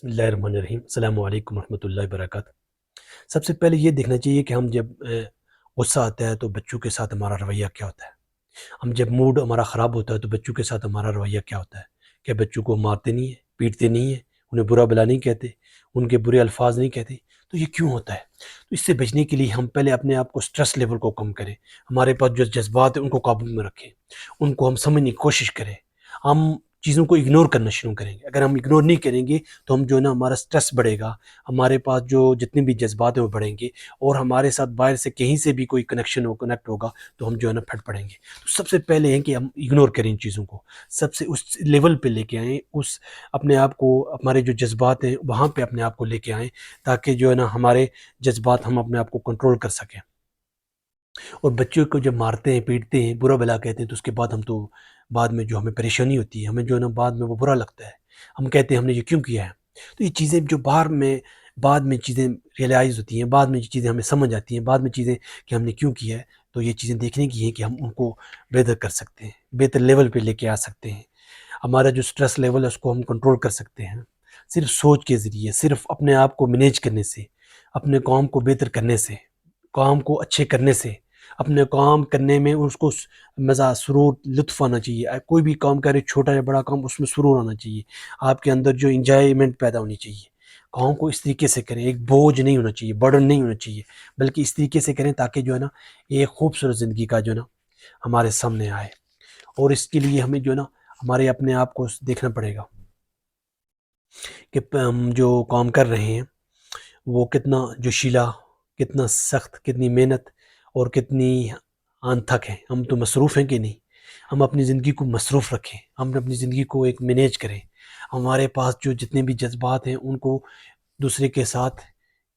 بسم اللہ الرحمن الرحیم۔ السلام علیکم ورحمۃ اللہ وبرکاتہ۔ سب سے پہلے یہ دیکھنا چاہیے کہ ہم جب غصہ آتا ہے تو بچوں کے ساتھ ہمارا رویہ کیا ہوتا ہے۔ ہم جب موڈ ہمارا خراب ہوتا ہے تو بچوں کے ساتھ ہمارا رویہ کیا ہوتا ہے۔ کیا بچوں کو مارتے نہیں ہیں، پیٹتے نہیں ہیں، انہیں برا بلا نہیں کہتے، ان کے برے الفاظ نہیں کہتے؟ تو یہ کیوں ہوتا ہے؟ تو اس سے بچنے کے لیے ہم پہلے اپنے آپ کو سٹریس لیول کو کم کریں، ہمارے پاس جو جذبات ہیں ان کو قابو میں رکھیں، ان کو ہم سمجھنے کی کوشش کریں، ہم چیزوں کو اگنور کرنا شروع کریں گے۔ اگر ہم اگنور نہیں کریں گے تو ہم جو ہے نا ہمارا سٹریس بڑھے گا، ہمارے پاس جو جتنے بھی جذبات ہیں وہ بڑھیں گے، اور ہمارے ساتھ باہر سے کہیں سے بھی کوئی کنیکٹ ہوگا تو ہم جو ہے نا پھٹ پڑیں گے۔ تو سب سے پہلے ہے کہ ہم اگنور کریں ان چیزوں کو، سب سے اس لیول پہ لے کے آئیں، اس اپنے آپ کو، ہمارے جو جذبات ہیں وہاں پہ اپنے آپ کو لے کے آئیں، تاکہ جو ہے نا ہمارے جذبات ہم اپنے آپ کو کنٹرول کر سکیں۔ اور بچوں کو جب مارتے ہیں، پیٹتے ہیں، برا بلا کہتے ہیں تو اس کے بعد ہم تو بعد میں جو ہمیں پریشانی ہوتی ہے، ہمیں جو ہے نا بعد میں وہ برا لگتا ہے، ہم کہتے ہیں ہم نے یہ کیوں کیا ہے۔ تو یہ چیزیں جو بعد میں چیزیں ریئلائز ہوتی ہیں، بعد میں یہ چیزیں ہمیں سمجھ آتی ہیں، بعد میں چیزیں کہ ہم نے کیوں کیا ہے، تو یہ چیزیں دیکھنے کی ہیں کہ ہم ان کو بہتر کر سکتے ہیں، بہتر لیول پہ لے کے آ سکتے ہیں۔ ہمارا جو سٹریس لیول ہے اس کو ہم کنٹرول کر سکتے ہیں، صرف سوچ کے ذریعے، صرف اپنے آپ کو مینیج کرنے سے، اپنے کام کو بہتر کرنے سے، کام کو اچھے کرنے سے، اپنے کام کرنے میں اس کو مزہ، سرور، لطف آنا چاہیے۔ کوئی بھی کام کرے، چھوٹا یا بڑا کام، اس میں سرور آنا چاہیے، آپ کے اندر جو انجوائمنٹ پیدا ہونی چاہیے۔ کام کو اس طریقے سے کریں، ایک بوجھ نہیں ہونا چاہیے، برڈن نہیں ہونا چاہیے، بلکہ اس طریقے سے کریں تاکہ جو ہے نا ایک خوبصورت زندگی کا جو ہے نا ہمارے سامنے آئے۔ اور اس کے لیے ہمیں جو ہے نا ہمارے اپنے آپ کو دیکھنا پڑے گا کہ ہم جو کام کر رہے ہیں وہ کتنا جوشیلا، کتنا سخت، کتنی محنت اور کتنی تھک ہے۔ ہم تو مصروف ہیں کہ نہیں؟ ہم اپنی زندگی کو مصروف رکھیں، ہم اپنی زندگی کو ایک مینیج کریں، ہمارے پاس جو جتنے بھی جذبات ہیں ان کو دوسرے کے ساتھ،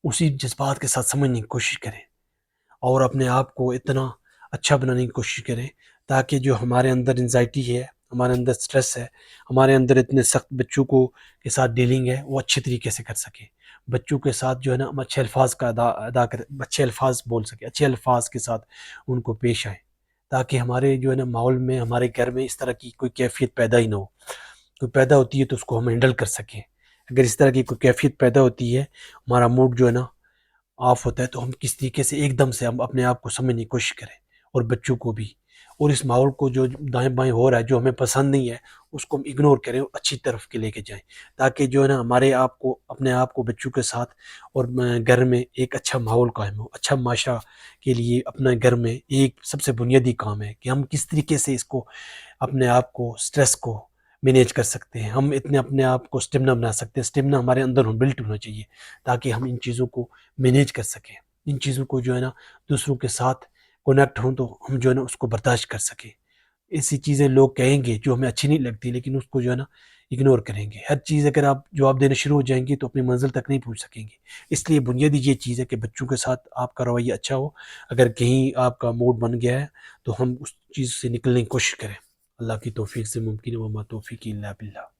اسی جذبات کے ساتھ سمجھنے کی کوشش کریں، اور اپنے آپ کو اتنا اچھا بنانے کی کوشش کریں تاکہ جو ہمارے اندر انزائٹی ہے، ہمارے اندر سٹریس ہے، ہمارے اندر اتنے سخت بچوں کے ساتھ ڈیلنگ ہے، وہ اچھے طریقے سے کر سکیں۔ بچوں کے ساتھ جو ہے نا ہم اچھے الفاظ کا ادا کریں، اچھے الفاظ بول سکیں، اچھے الفاظ کے ساتھ ان کو پیش آئیں، تاکہ ہمارے جو ہے نا ماحول میں، ہمارے گھر میں اس طرح کی کوئی کیفیت پیدا ہی نہ ہو۔ کوئی پیدا ہوتی ہے تو اس کو ہم ہینڈل کر سکیں۔ اگر اس طرح کی کوئی کیفیت پیدا ہوتی ہے، ہمارا موڈ جو ہے نا آف ہوتا ہے، تو ہم کس طریقے سے ایک دم سے ہم اپنے آپ کو سمجھنے کی کوشش کریں، اور بچوں کو بھی، اور اس ماحول کو جو دائیں بائیں ہو رہا ہے جو ہمیں پسند نہیں ہے اس کو ہم اگنور کریں اور اچھی طرف کے لے کے جائیں، تاکہ جو ہے نا ہمارے آپ کو، اپنے آپ کو بچوں کے ساتھ اور گھر میں ایک اچھا ماحول قائم ہو۔ اچھا معاشرہ کے لیے اپنے گھر میں ایک سب سے بنیادی کام ہے کہ ہم کس طریقے سے اس کو، اپنے آپ کو، سٹریس کو مینیج کر سکتے ہیں، ہم اتنے اپنے آپ کو اسٹیمنا بنا سکتے ہیں۔ اسٹیمنا ہمارے اندر بلٹ ہونا چاہیے تاکہ ہم ان چیزوں کو مینیج کر سکیں، ان چیزوں کو جو ہے نا دوسروں کے ساتھ کنیکٹ ہوں تو ہم جو ہے نا اس کو برداشت کر سکیں۔ ایسی چیزیں لوگ کہیں گے جو ہمیں اچھی نہیں لگتی، لیکن اس کو جو ہے نا اگنور کریں گے۔ ہر چیز اگر آپ جواب دینا شروع ہو جائیں گے تو اپنی منزل تک نہیں پہنچ سکیں گے۔ اس لیے بنیادی یہ چیز ہے کہ بچوں کے ساتھ آپ کا رویہ اچھا ہو۔ اگر کہیں آپ کا موڈ بن گیا ہے تو ہم اس چیز سے نکلنے کی کوشش کریں۔ اللہ کی توفیق سے ممکن ہے، وما توفیقی الا باللہ۔